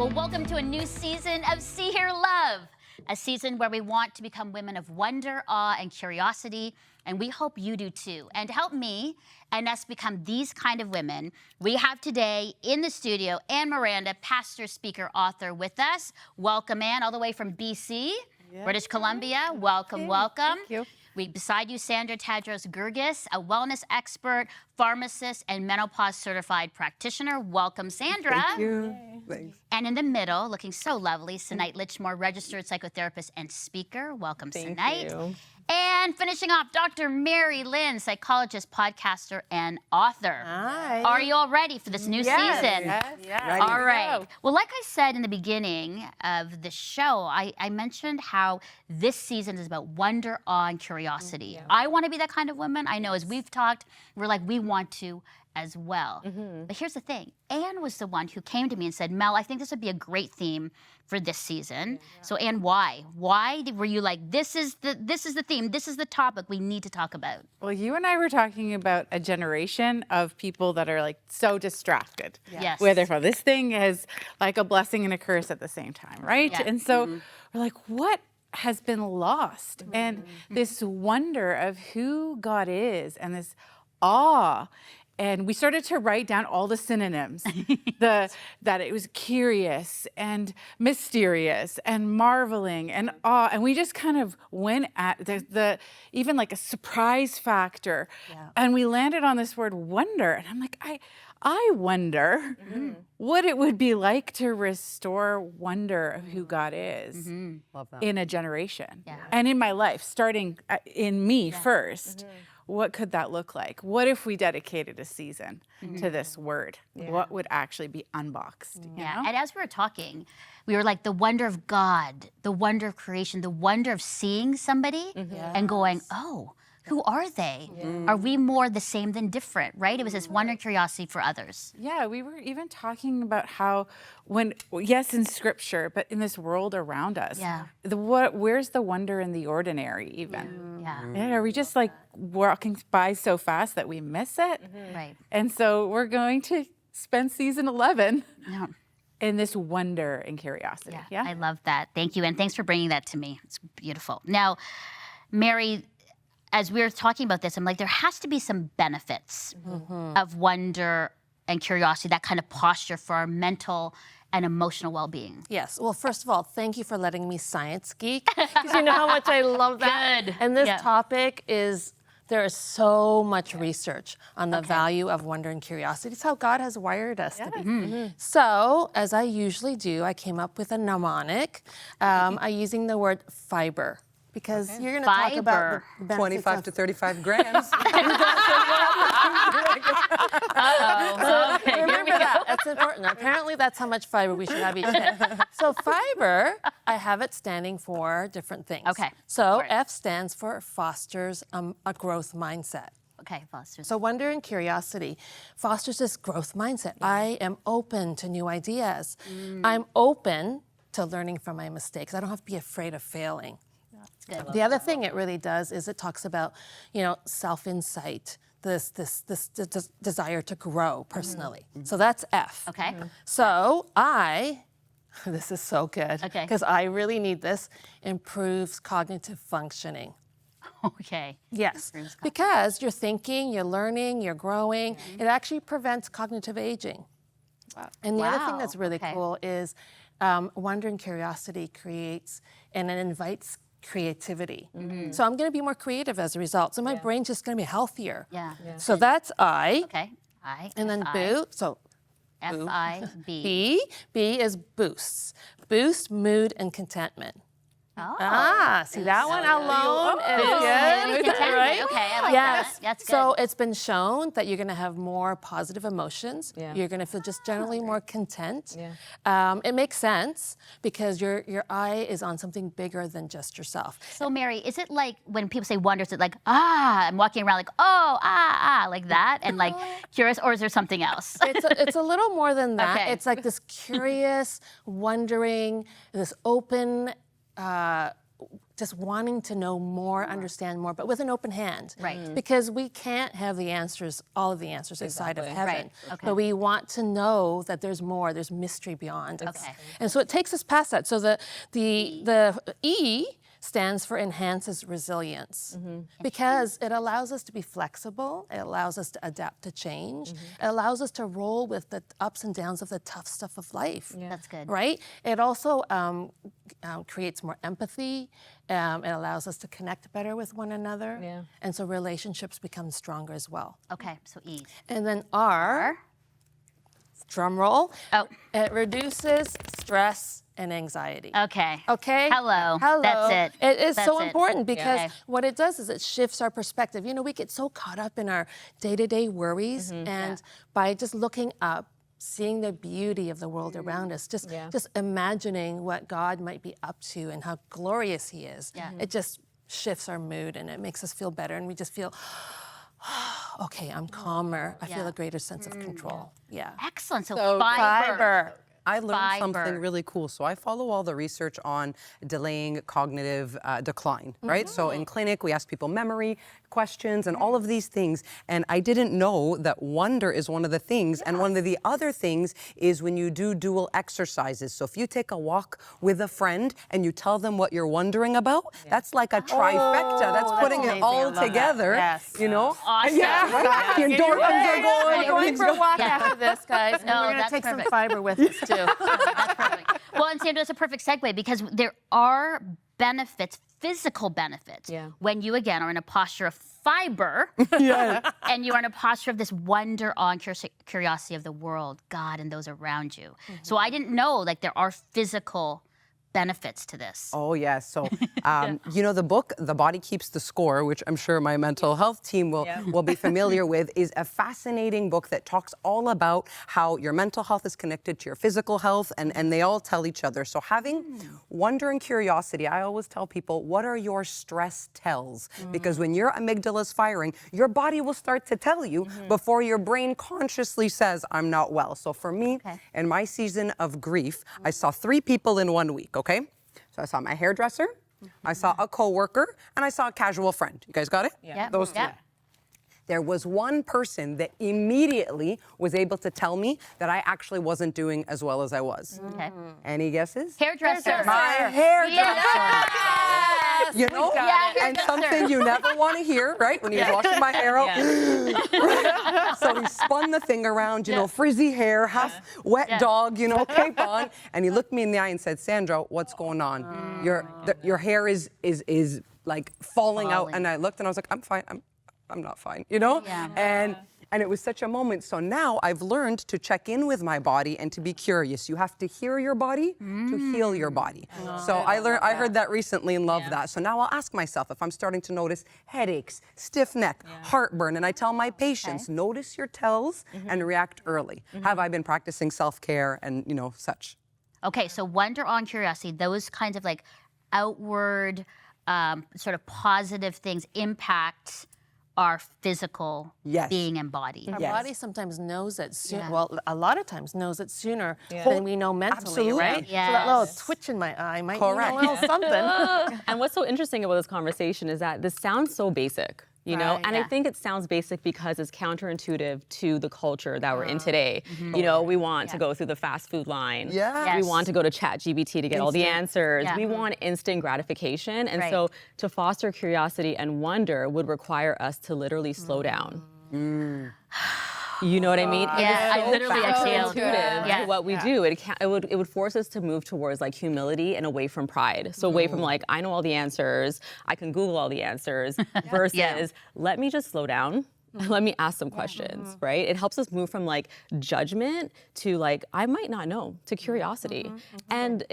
Well, welcome to a new season of See Hear Love, a season where we want to become women of wonder, awe, and curiosity, and we hope you do too. And to help me and us become these kind of women, we have today in the studio Anne Miranda, pastor, speaker, author with us. Welcome, Anne, all the way from BC, British Columbia. Welcome, welcome. Thank you. Beside you, Sandra Tadros-Gurgis, a wellness expert, pharmacist, and menopause certified practitioner. Welcome, Sandra. Thank you. Thanks. And in the middle, looking so lovely, Senite Lichmore, registered psychotherapist and speaker. Welcome, Senite. You. And finishing off, Dr. Mary Lynn, psychologist, podcaster, and author. Hi. Are you all ready for this new season? Yes. Ready. All right. Well, like I said in the beginning of the show, I mentioned how this season is about wonder, awe, and curiosity. I want to be that kind of woman. I know as we've talked, we're like, we want to as well. But here's the thing. Anne was the one who came to me and said, Mel, I think this would be a great theme for this season. So Anne, why? Why were you like, this is the theme, this is the topic we need to talk about? Well, you and I were talking about a generation of people that are like so distracted. Yes. Where they're from. This thing is like a blessing and a curse at the same time, right? Yeah. And so we're like, what has been lost? And this wonder of who God is and this awe. And we started to write down all the synonyms, that it was curious and mysterious and marveling and awe. And we just kind of went at the even like a surprise factor. And we landed on this word wonder. And I'm like, I wonder what it would be like to restore wonder of who God is Love that. in a generation. Yeah. And in my life, starting in me first. What could that look like? What if we dedicated a season to this word? What would actually be unboxed? You know? And as we were talking, we were like the wonder of God, the wonder of creation, the wonder of seeing somebody and going, oh, who are they? Are we more the same than different, right? It was this wonder and curiosity for others. Yeah, we were even talking about how yes, in scripture, but in this world around us, where's the wonder in the ordinary even? Yeah, are we just like walking by so fast that we miss it? Right. And so we're going to spend season 11 in this wonder and curiosity. I love that. Thank you. And thanks for bringing that to me. It's beautiful. Now, Mary, as we were talking about this, I'm like, there has to be some benefits of wonder and curiosity, that kind of posture for our mental and emotional well-being. Yes. Well, first of all, thank you for letting me science geek, because you know how much I love that. Good. And this topic is, there is so much research on the value of wonder and curiosity. It's how God has wired us to be. So, as I usually do, I came up with a mnemonic using the word fiber. Because you're going to talk about the benefits 25 to 35 grams. So remember that. That's important. Apparently, that's how much fiber we should have each day. So fiber, I have it standing for different things. Okay. So F stands for fosters a growth mindset. Okay, Foster. So wonder and curiosity fosters this growth mindset. I am open to new ideas. I'm open to learning from my mistakes. I don't have to be afraid of failing. The other thing it really does is it talks about, self-insight, this desire to grow personally. So that's F. Okay. So this is so good, because I really need this, improves cognitive functioning. Okay. Yes, because you're thinking, you're learning, you're growing. It actually prevents cognitive aging. Wow. And the other thing that's really cool is wonder and curiosity creates and it invites creativity. So I'm going to be more creative as a result. So my brain's just going to be healthier. So that's I. Okay. I. And then boo. So F-I-B. B is boosts. Boost mood and contentment. Oh. See that one alone is good, right? Okay, I like Yes. that. That's good. So it's been shown that you're going to have more positive emotions. You're going to feel just generally more content. It makes sense because your eye is on something bigger than just yourself. So Mary, is it like when people say wonder, is it like, I'm walking around like, like that, and like curious, or is there something else? It's a little more than that. Okay. It's like this curious, wondering, this open just wanting to know more, understand more, but with an open hand. Right. Because we can't have the answers, all of the answers inside of heaven. Right. Okay. But we want to know that there's more, there's mystery beyond. Okay. And so it takes us past that. So the E stands for enhances resilience because it allows us to be flexible, it allows us to adapt to change, it allows us to roll with the ups and downs of the tough stuff of life. That's good. Right? It also creates more empathy. It allows us to connect better with one another. Yeah. And so relationships become stronger as well. Okay, so E. And then R, drum roll, Oh. it reduces stress and anxiety. Okay. Okay? Hello. Hello. That's it. It is That's so it. important because Okay. what it does is it shifts our perspective. You know, we get so caught up in our day-to-day worries, and by just looking up, seeing the beauty of the world around us, just imagining what God might be up to and how glorious He is, it just shifts our mood and it makes us feel better, and we just feel, okay, I'm calmer. I feel a greater sense of control. Yeah. Excellent. So, So fiber. I learned Fiber. something really cool. So I follow all the research on delaying cognitive decline, right? So in clinic, we ask people memory questions and all of these things. And I didn't know that wonder is one of the things. And one of the other things is when you do dual exercises. So if you take a walk with a friend and you tell them what you're wondering about, that's like a trifecta. That's putting it amazing. I all love that. together, Yes. you know? Awesome. Yeah, right? The endorphins are going. We're going for a walk Yeah. after this, guys. And No, we're going to that's take perfect. some fiber with us, too. That's perfect. Well, and Sandra, that's a perfect segue because there are benefits, physical benefits, when you, again, are in a posture of fiber and you are in a posture of this wonder, awe, and curiosity of the world, God, and those around you. So I didn't know, like, there are physical benefits to this. Oh, yes. So, you know, the book, The Body Keeps the Score, which I'm sure my mental health team will be familiar with, is a fascinating book that talks all about how your mental health is connected to your physical health, and they all tell each other. So having wonder and curiosity, I always tell people, what are your stress tells? Because when your amygdala is firing, your body will start to tell you before your brain consciously says, I'm not well. So for me, in my season of grief, I saw 3 people in 1 week, okay? So I saw my hairdresser, I saw a coworker, and I saw a casual friend. You guys got it? Yeah. Those 3. There was one person that immediately was able to tell me that I actually wasn't doing as well as I was. Okay. Any guesses? Hairdresser. My hairdresser. Yes. You know? Yeah, And hairdresser. something you never want to hear, right? When he was washing my hair out. So he spun the thing around, you know, frizzy hair, half wet dog, you know, cape on. And he looked me in the eye and said, Sandra, what's going on? Your hair is like falling out. And I looked and I was like, I'm fine. I'm not fine, you know? Yeah. And it was such a moment. So now I've learned to check in with my body and to be curious. You have to hear your body to heal your body. So I heard that recently and love that. So now I'll ask myself if I'm starting to notice headaches, stiff neck, heartburn, and I tell my patients, notice your tells and react early. Have I been practicing self-care and, you know, such? Okay, so wonder, awe, and curiosity, those kinds of like outward sort of positive things impact our physical being and body. Our body sometimes knows it sooner. Well, a lot of times knows it sooner than we know mentally, Absolutely. right? Yes. So that little twitch in my eye might mean a little something. And what's so interesting about this conversation is that this sounds so basic, you know? Right. And I think it sounds basic because it's counterintuitive to the culture that we're in today. You know, we want to go through the fast food line. Yeah. We want to go to ChatGPT to get all the answers. Yeah. We want instant gratification. And Right. so to foster curiosity and wonder would require us to literally slow down. You know what I mean? Yeah, I literally exhaled. Counterintuitive Yeah. to what we do. It would force us to move towards like humility and away from pride. So away from like, I know all the answers, I can Google all the answers, versus let me just slow down. Let me ask some questions, right? It helps us move from like judgment to like, I might not know, to curiosity. And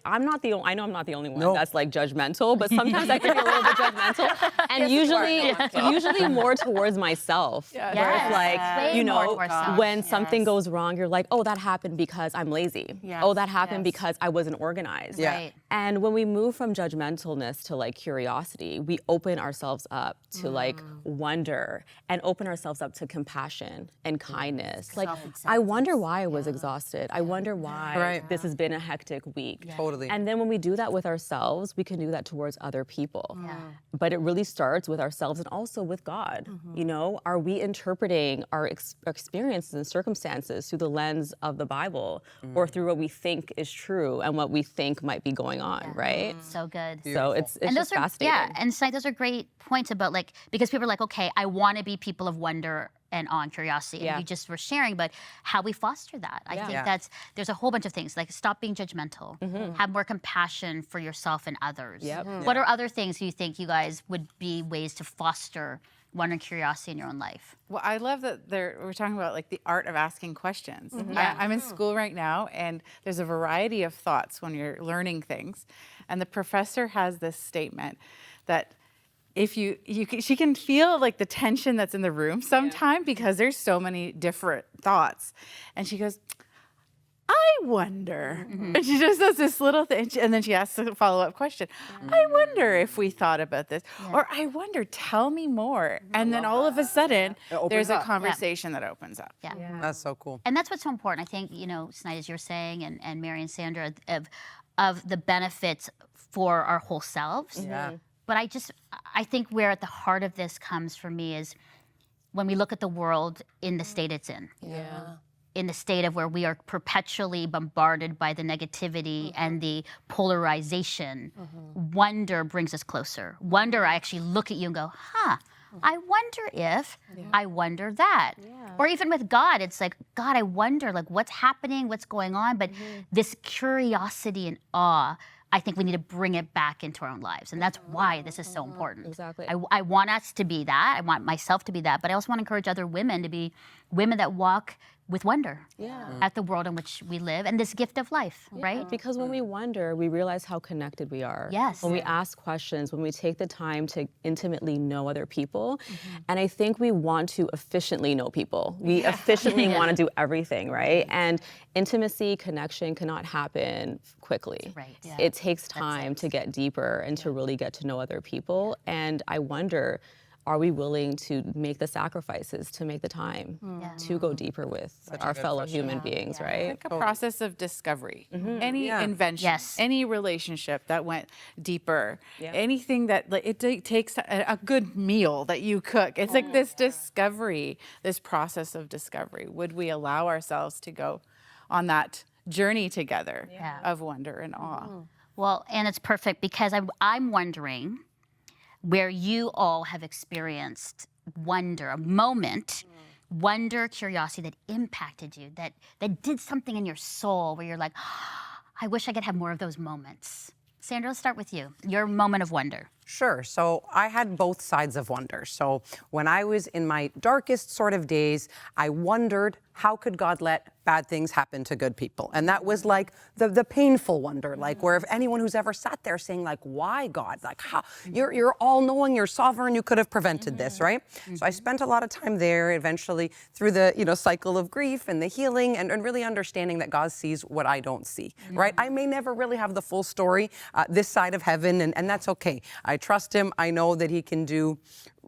I'm not the only, I know I'm not the only one that's like judgmental, but sometimes I can be a little bit judgmental. And usually more towards myself. Where Yes. it's like, Way you more know, to ourselves. when something goes wrong, you're like, oh, that happened because I'm lazy. Yes. Oh, that happened because I wasn't organized. Yeah. Right. And when we move from judgmentalness to like curiosity, we open ourselves up to like wonder and open ourselves up to compassion and kindness. Like, I wonder why I was exhausted. I wonder why this has been a hectic week. Totally. And then when we do that with ourselves, we can do that towards other people. But it really starts with ourselves and also with God. You know, are we interpreting our experiences and circumstances through the lens of the Bible or through what we think is true and what we think might be going on, right? So good. So it's And just those are fascinating. and Sai, those are great points about like because people are like, okay, I want to be people of wonder and awe and curiosity, and we just were sharing, but how we foster that. I think there's a whole bunch of things like stop being judgmental, have more compassion for yourself and others. What are other things you think you guys would be ways to foster wonder and curiosity in your own life? Well, I love that we're talking about like the art of asking questions. I'm in school right now, and there's a variety of thoughts when you're learning things. And the professor has this statement that if she can feel like the tension that's in the room sometime because there's so many different thoughts. And she goes, I wonder. And she just does this little thing. And then she asks a follow-up question. I wonder if we thought about this. Or I wonder, tell me more. And then all of a sudden, there's a conversation that opens up. That's so cool. And that's what's so important. I think, you know, Sinead, as you're saying, and Mary and Sandra, of the benefits for our whole selves. But I think where at the heart of this comes for me is when we look at the world in the state it's in. In the state of where we are perpetually bombarded by the negativity and the polarization, wonder brings us closer. Wonder, I actually look at you and go, I wonder if, I wonder that. Or even with God, it's like, God, I wonder like what's happening, what's going on, but this curiosity and awe, I think we need to bring it back into our own lives. And that's why this is so important. Exactly. I want us to be that. I want myself to be that. But I also want to encourage other women to be women that walk with wonder at the world in which we live and this gift of life, right? Because when we wonder, we realize how connected we are. Yes. When we ask questions, when we take the time to intimately know other people. And I think we want to efficiently know people. We efficiently want to do everything, right? And intimacy, connection cannot happen quickly. Right. It takes time to get deeper and to really get to know other people. And I wonder, are we willing to make the sacrifices, to make the time to go deeper with our fellow human beings, right? Like a process of discovery. Any invention, any relationship that went deeper, anything that like, it takes a good meal that you cook. It's like this discovery, this process of discovery. Would we allow ourselves to go on that journey together of wonder and awe? Well, and it's perfect because I'm wondering where you all have experienced wonder, a moment, wonder, curiosity that impacted you, that did something in your soul where you're like, I wish I could have more of those moments. Sandra, let's start with you. Your moment of wonder. Sure. So I had both sides of wonder. So when I was in my darkest sort of days, I wondered, how could God let bad things happen to good people? And that was like the painful wonder, like where if anyone who's ever sat there saying like, why God? Like, how? You're all knowing, you're sovereign, you could have prevented this, right? So I spent a lot of time there eventually through the cycle of grief and the healing and really understanding that God sees what I don't see, right? I may never really have the full story this side of heaven, and that's okay. I trust him. I know that he can do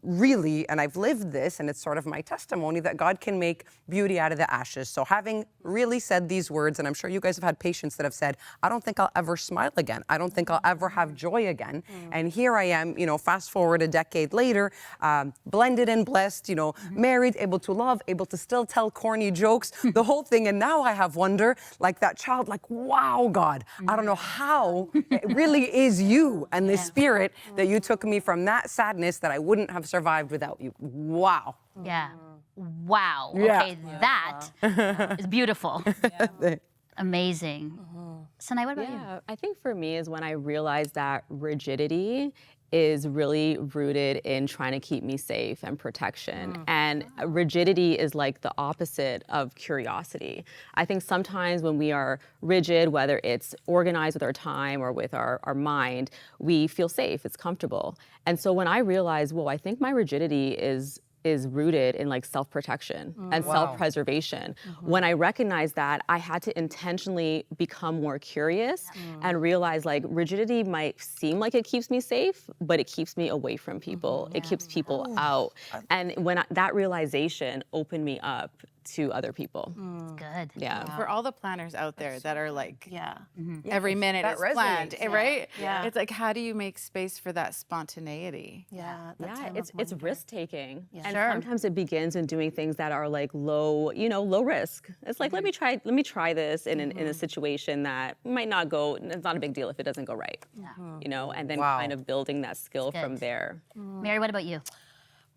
really, and I've lived this, and it's sort of my testimony, that God can make beauty out of the ashes. So having really said these words, and I'm sure you guys have had patients that have said, I don't think I'll ever smile again. I don't think I'll ever have joy again. And here I am, fast forward a decade later, blended and blessed, married, able to love, able to still tell corny jokes, the whole thing. And now I have wonder, like that child, like, wow, God, I don't know how it really is you and the spirit that you took me from that sadness that I wouldn't have survived without you. Wow. Yeah. Wow. Okay, that is beautiful. Amazing. Sinai, what about you? I think for me is when I realized that rigidity is really rooted in trying to keep me safe and protection. And rigidity is like the opposite of curiosity. I think sometimes when we are rigid, whether it's organized with our time or with our mind, we feel safe, it's comfortable. And so when I realized, whoa, I think my rigidity is is rooted in like self-protection and self-preservation. When I recognized that, I had to intentionally become more curious and realize like rigidity might seem like it keeps me safe, but it keeps me away from people. It keeps people out. And when that realization opened me up to other people. Good. Yeah. For all the planners out there that are like, Yeah. every minute that is planned, resonates. right? Yeah. It's like, how do you make space for that spontaneity? Yeah. That Yeah, time it's of wonder. risk taking, and Sure. sometimes it begins in doing things that are like low, low risk. It's like let me try this in a situation that might not go. It's not a big deal if it doesn't go right, and then Wow. kind of building that skill good. from there. Mary, what about you?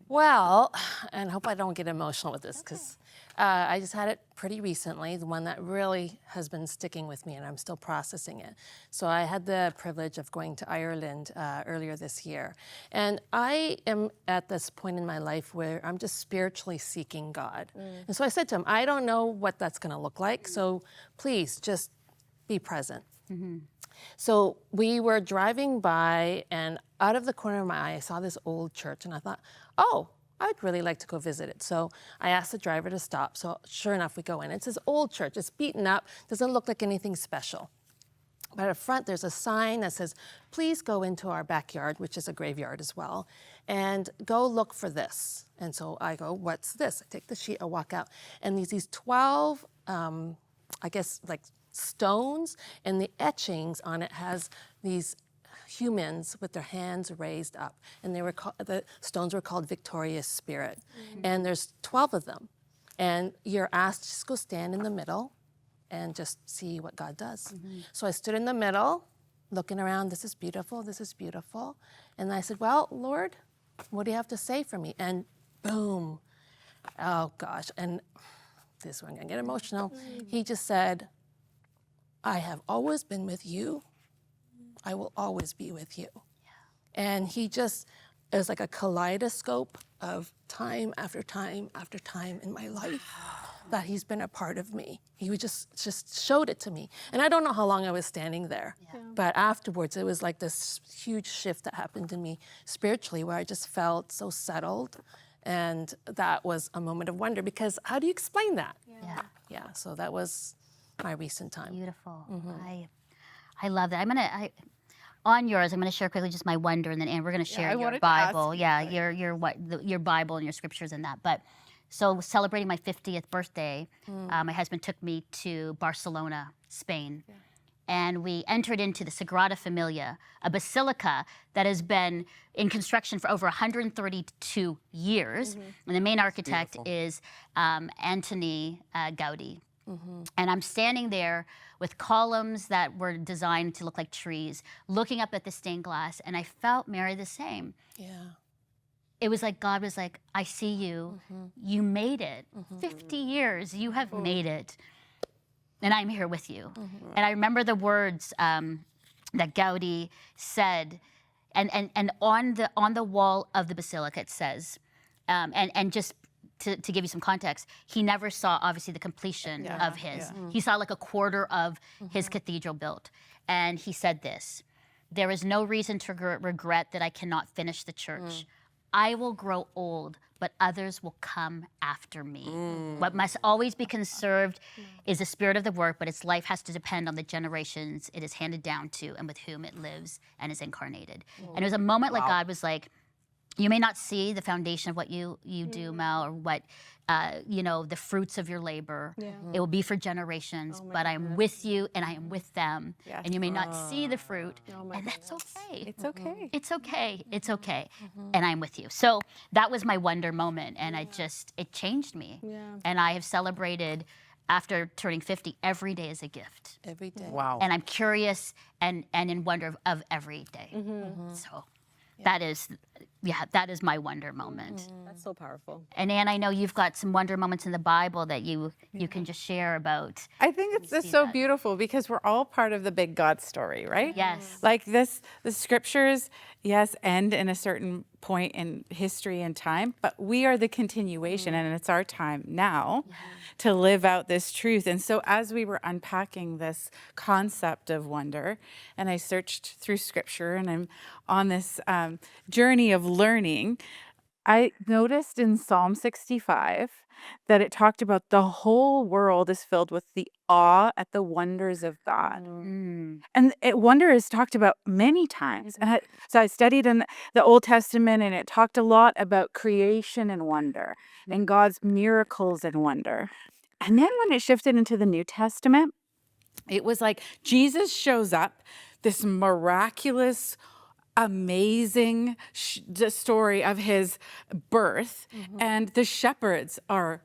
Well, and I hope I don't get emotional with this because I just had it pretty recently, the one that really has been sticking with me and I'm still processing it. So I had the privilege of going to Ireland earlier this year. And I am at this point in my life where I'm just spiritually seeking God. And so I said to him, I don't know what that's going to look like, so please just be present. So we were driving by, and out of the corner of my eye, I saw this old church, and I thought, oh, I'd really like to go visit it. So I asked the driver to stop. So sure enough, we go in. It's this old church. It's beaten up, doesn't look like anything special. But up front, there's a sign that says, please go into our backyard, which is a graveyard as well, and go look for this. And so I go, what's this? I take the sheet, I walk out, and these 12, I guess, like stones, and the etchings on it has these humans with their hands raised up, and the stones were called Victoria's Spirit. And there's 12 of them, and you're asked to just go stand in the middle and just see what God does. So I stood in the middle, looking around, this is beautiful, and I said, well, Lord, what do you have to say for me? And boom, oh gosh, and this is where I'm gonna get emotional. He just said, I have always been with you. I will always be with you. And he just, it was like a kaleidoscope of time after time after time in my life that he's been a part of me. He would just showed it to me. And I don't know how long I was standing there, but afterwards it was like this huge shift that happened in me spiritually where I just felt so settled. And that was a moment of wonder because how do you explain that? Yeah, so that was my recent time. Beautiful. I love that. On yours, I'm gonna share quickly just my wonder, and then Anne, we're gonna share I your wanted to ask Bible. you Yeah, your Bible and your scriptures and that. But so celebrating my 50th birthday, my husband took me to Barcelona, Spain. And we entered into the Sagrada Familia, a basilica that has been in construction for over 132 years. And the main architect is Antoni Gaudi. And I'm standing there with columns that were designed to look like trees, looking up at the stained glass, and I felt, Mary, the same. Yeah. It was like God was like, I see you. You made it. 50 years, you have made it. And I'm here with you. And I remember the words that Gaudi said, and on the wall of the basilica it says, and just to give you some context, he never saw obviously the completion of his. He saw like a quarter of his cathedral built. And he said this, there is no reason to regret that I cannot finish the church. I will grow old, but others will come after me. What must always be conserved is the spirit of the work, but its life has to depend on the generations it is handed down to and with whom it lives and is incarnated. And it was a moment like God was like, you may not see the foundation of what you do, Mel, or what, the fruits of your labor. It will be for generations, but I am with you and I am with them. And you may not see the fruit, and that's okay. It's okay. It's okay. It's okay. And I'm with you. So that was my wonder moment, and it changed me. And I have celebrated after turning 50 every day is a gift. Every day. Wow. And I'm curious and in wonder of every day. So that is my wonder moment. That's so powerful. And Anne, I know you've got some wonder moments in the Bible that you can just share about. I think it's just so beautiful because we're all part of the big God story, right? Yes. Like the scriptures, yes, end in a certain point in history and time, but we are the continuation, and it's our time now to live out this truth. And so as we were unpacking this concept of wonder, and I searched through scripture, and I'm on this journey of learning, I noticed in Psalm 65 that it talked about the whole world is filled with the awe at the wonders of God. And wonder is talked about many times. And so I studied in the Old Testament, and it talked a lot about creation and wonder and God's miracles and wonder. And then when it shifted into the New Testament, it was like Jesus shows up, this miraculous, amazing the story of his birth, and the shepherds are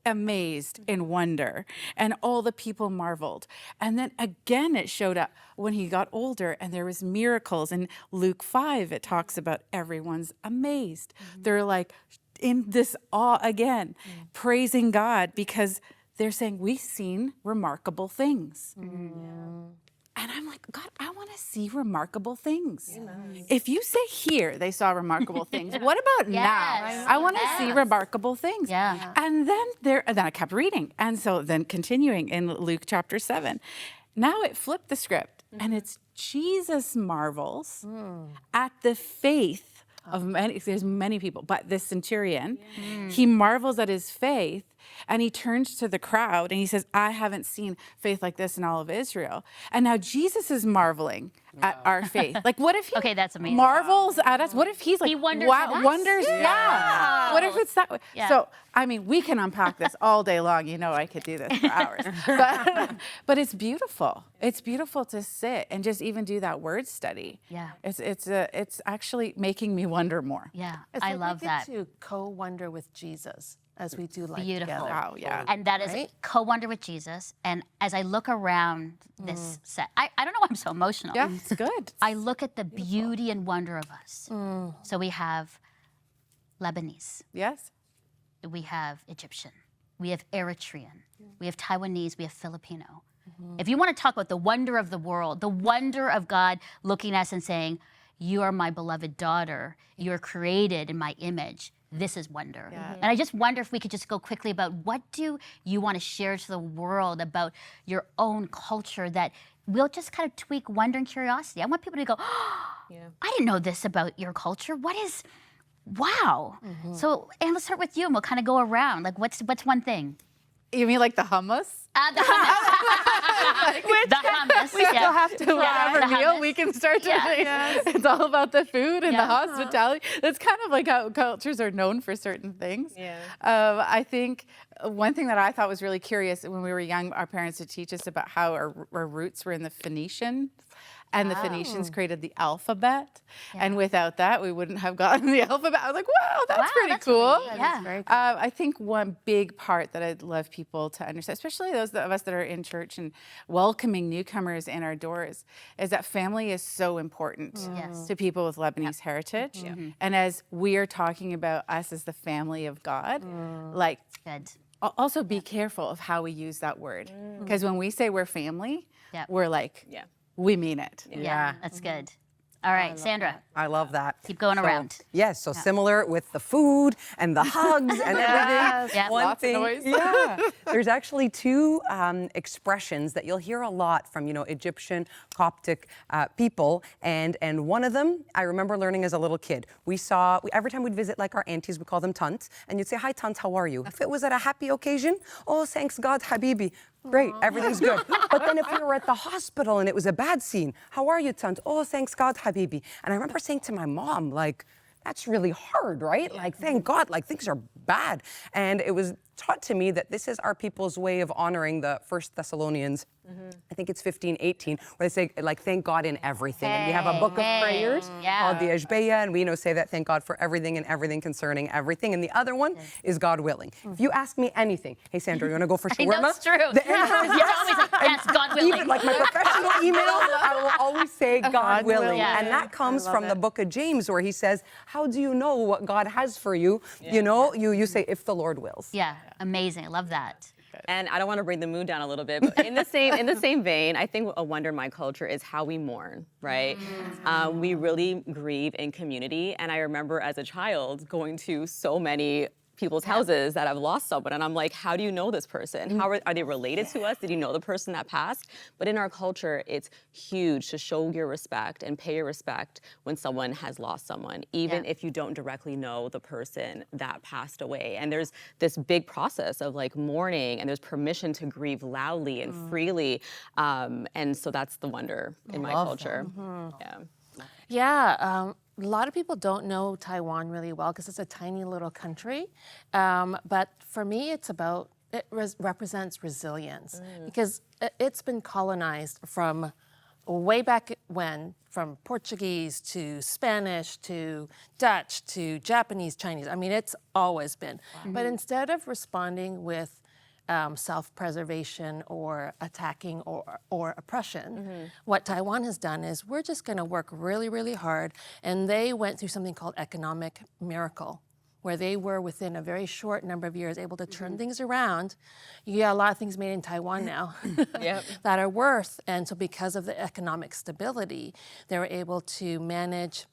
amazed in wonder, and all the people marveled. And then again it showed up when he got older, and there was miracles. In Luke 5 it talks about everyone's amazed. They're like in this awe again, praising God, because they're saying, we've seen remarkable things. And I'm like, God, I want to see remarkable things. If you say here they saw remarkable things, what about now? Yes. I want to see remarkable things. Yeah. And then I kept reading. And so then continuing in Luke chapter 7, now it flipped the script, and it's Jesus marvels at the faith of many. There's many people, but this centurion, he marvels at his faith. And he turns to the crowd and he says, I haven't seen faith like this in all of Israel. And now Jesus is marveling at our faith. Like, what if he Okay, that's amazing. marvels at us? What if he's like, He wonders at us? wonders? Yeah. What if it's that way? Yeah. So, I mean, we can unpack this all day long. You know, I could do this for hours. But it's beautiful. It's beautiful to sit and just even do that word study. Yeah. It's actually making me wonder more. Yeah, It's I like love we that. get to co-wonder with Jesus as we do life Beautiful. together. Wow, yeah. And that is Right? co-wonder with Jesus. And as I look around this set, I don't know why I'm so emotional. Yeah, it's good. I look at the beauty and wonder of us. So we have Lebanese, Yes. we have Egyptian, we have Eritrean, we have Taiwanese, we have Filipino. If you want to talk about the wonder of the world, the wonder of God looking at us and saying, you are my beloved daughter, you are created in my image. This is wonder. And I just wonder if we could just go quickly about what do you want to share to the world about your own culture that we'll just kind of tweak wonder and curiosity. I want people to go, oh, I didn't know this about your culture. Wow. So, and let's start with you and we'll kind of go around. Like, what's one thing? You mean like the hummus? The hummus. The hummus. We still have to whatever the meal hummus. we can start to Yeah. make. It's all about the food and Yeah. the hospitality. That's kind of like how cultures are known for certain things. Yeah. I think one thing that I thought was really curious when we were young, our parents would teach us about how our roots were in the Phoenician. And the Phoenicians created the alphabet. And without that, we wouldn't have gotten the alphabet. I was like, wow, that's pretty that's cool. really- yeah. Very cool. I think one big part that I'd love people to understand, especially those of us that are in church and welcoming newcomers in our doors, is that family is so important Yes. to people with Lebanese heritage. And as we are talking about us as the family of God, like Good. also be careful of how we use that word. Because when we say we're family, Yeah. we're like, Yeah. we mean it. Yeah, that's good. All right, Sandra, I love that. keep going around. Yes, so similar with the food and the hugs and everything. Yeah. One Lots of thing, noise. yeah. There's actually two expressions that you'll hear a lot from, Egyptian Coptic people, and one of them I remember learning as a little kid. Every time we'd visit like our aunties, we call them tant, and you'd say, "Hi, tant, how are you?" If it was at a happy occasion, "Oh, thanks God, Habibi." Great, everything's good. But then if we were at the hospital and it was a bad scene, "How are you, tant?" "Oh, thanks God, Habibi." And I remember saying to my mom, like, that's really hard, right? Like, thank God, like things are bad. And it was taught to me that this is our people's way of honoring the First Thessalonians. I think it's 15:18, where they say, like, thank God in everything. And we have a book of prayers called the Ashbeya, and we say that thank God for everything and everything concerning everything. And the other one is God willing. If you ask me anything, hey, Sandra, you want to go for I know shawarma? it's true. The answer is You're always like, yes, God willing. Even like my professional emails, I will always say God willing. Yeah. And that comes from the book of James, where he says, how do you know what God has for you? You say, if the Lord wills. Yeah, amazing. I love that. And I don't want to bring the mood down a little bit, but in the same vein, I think a wonder in my culture is how we mourn, right? We really grieve in community, and I remember as a child going to so many people's houses that have lost someone, and I'm like, how do you know this person? How are they related to us? Did you know the person that passed? But in our culture, it's huge to show your respect and pay your respect when someone has lost someone, even if you don't directly know the person that passed away. And there's this big process of like mourning, and there's permission to grieve loudly and freely. And so that's the wonder in my culture. Yeah, a lot of people don't know Taiwan really well because it's a tiny little country. But for me, it represents resilience because it's been colonized from way back when, from Portuguese to Spanish to Dutch to Japanese, Chinese. I mean, it's always been. But instead of responding with self-preservation or attacking or oppression. What Taiwan has done is we're just going to work really, really hard. And they went through something called economic miracle, where they were within a very short number of years able to turn things around. You got a lot of things made in Taiwan now that are worth. And so because of the economic stability, they were able to manage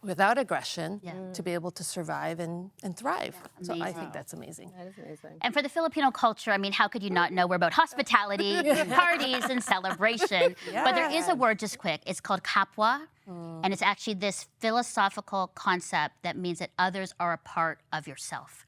without aggression to be able to survive and thrive. So I think that's amazing. That is amazing. And for the Filipino culture, I mean, how could you not know we're about hospitality, parties, and celebration? But there is a word, just quick, it's called kapwa. And it's actually this philosophical concept that means that others are a part of yourself.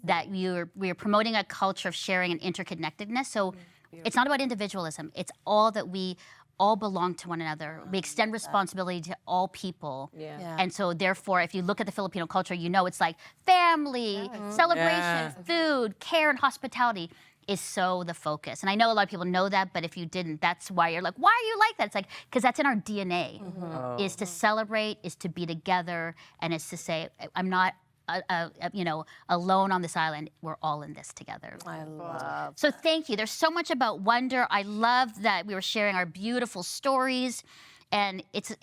That we're promoting a culture of sharing and interconnectedness. So it's not about individualism. It's all that we all belong to one another. We extend responsibility to all people. And so therefore, if you look at the Filipino culture, you know it's like family, celebration, food, care, and hospitality is so the focus. And I know a lot of people know that, but if you didn't, that's why you're like, why are you like that? It's like, because that's in our DNA, is to celebrate, is to be together, and it's to say, I'm not alone on this island. We're all in this together. I love. So thank you. There's so much about wonder. I love that we were sharing our beautiful stories, and it's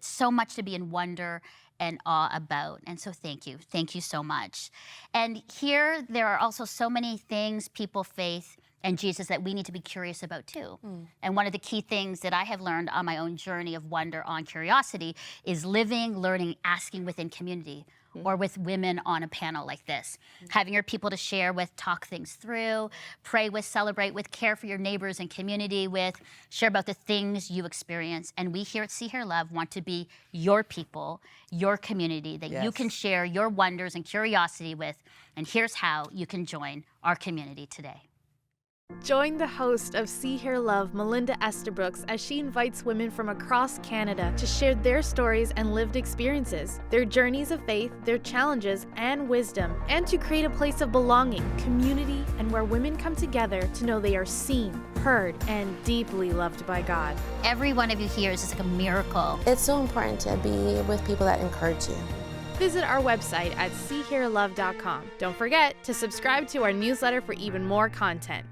so much to be in wonder and awe about. And so thank you so much. And here there are also so many things, people, faith, and Jesus that we need to be curious about too. And one of the key things that I have learned on my own journey of wonder on curiosity is living, learning, asking within community, or with women on a panel like this. Having your people to share with, talk things through, pray with, celebrate with, care for your neighbors and community with, share about the things you experience. And we here at See Hear Love want to be your people, your community that you can share your wonders and curiosity with. And here's how you can join our community today. Join the host of See Hear Love, Melinda Estabrooks, as she invites women from across Canada to share their stories and lived experiences, their journeys of faith, their challenges and wisdom, and to create a place of belonging, community, and where women come together to know they are seen, heard, and deeply loved by God. Every one of you here is just like a miracle. It's so important to be with people that encourage you. Visit our website at seehearlove.com. Don't forget to subscribe to our newsletter for even more content.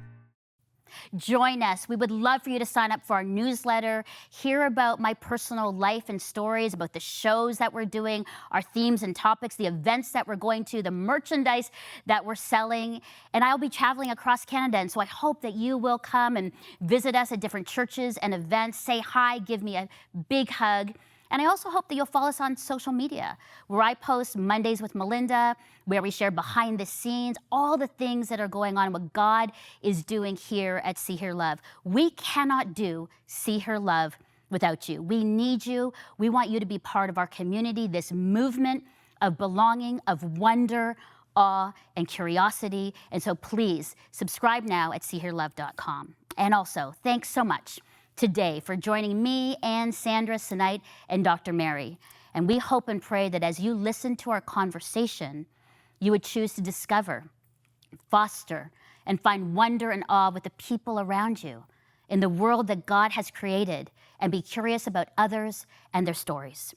Join us. We would love for you to sign up for our newsletter, hear about my personal life and stories, about the shows that we're doing, our themes and topics, the events that we're going to, the merchandise that we're selling. And I'll be traveling across Canada, and so I hope that you will come and visit us at different churches and events, say hi, give me a big hug. And I also hope that you'll follow us on social media, where I post Mondays with Melinda, where we share behind the scenes, all the things that are going on, what God is doing here at See Hear Love. We cannot do See Hear Love without you. We need you. We want you to be part of our community, this movement of belonging, of wonder, awe, and curiosity. And so please subscribe now at seehearlove.com. And also, thanks so much today for joining me and Sandra, Sinite, and Dr. Mary. And we hope and pray that as you listen to our conversation, you would choose to discover, foster, and find wonder and awe with the people around you in the world that God has created, and be curious about others and their stories.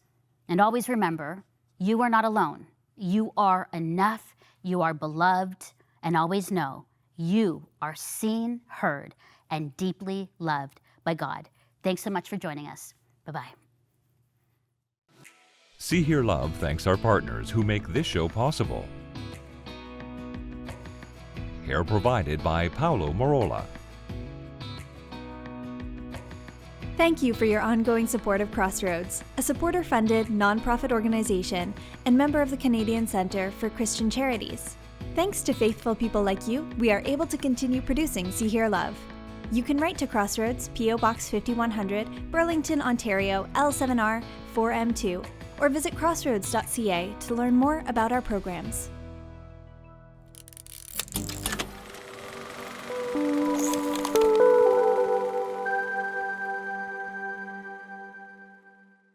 And always remember, you are not alone. You are enough, you are beloved, and always know you are seen, heard, and deeply loved by God. Thanks so much for joining us. Bye-bye. See Hear Love thanks our partners who make this show possible. Hair provided by Paolo Morola. Thank you for your ongoing support of Crossroads, a supporter-funded, nonprofit organization and member of the Canadian Centre for Christian Charities. Thanks to faithful people like you, we are able to continue producing See Hear Love. You can write to Crossroads, P.O. Box 5100, Burlington, Ontario, L7R 4M2, or visit crossroads.ca to learn more about our programs.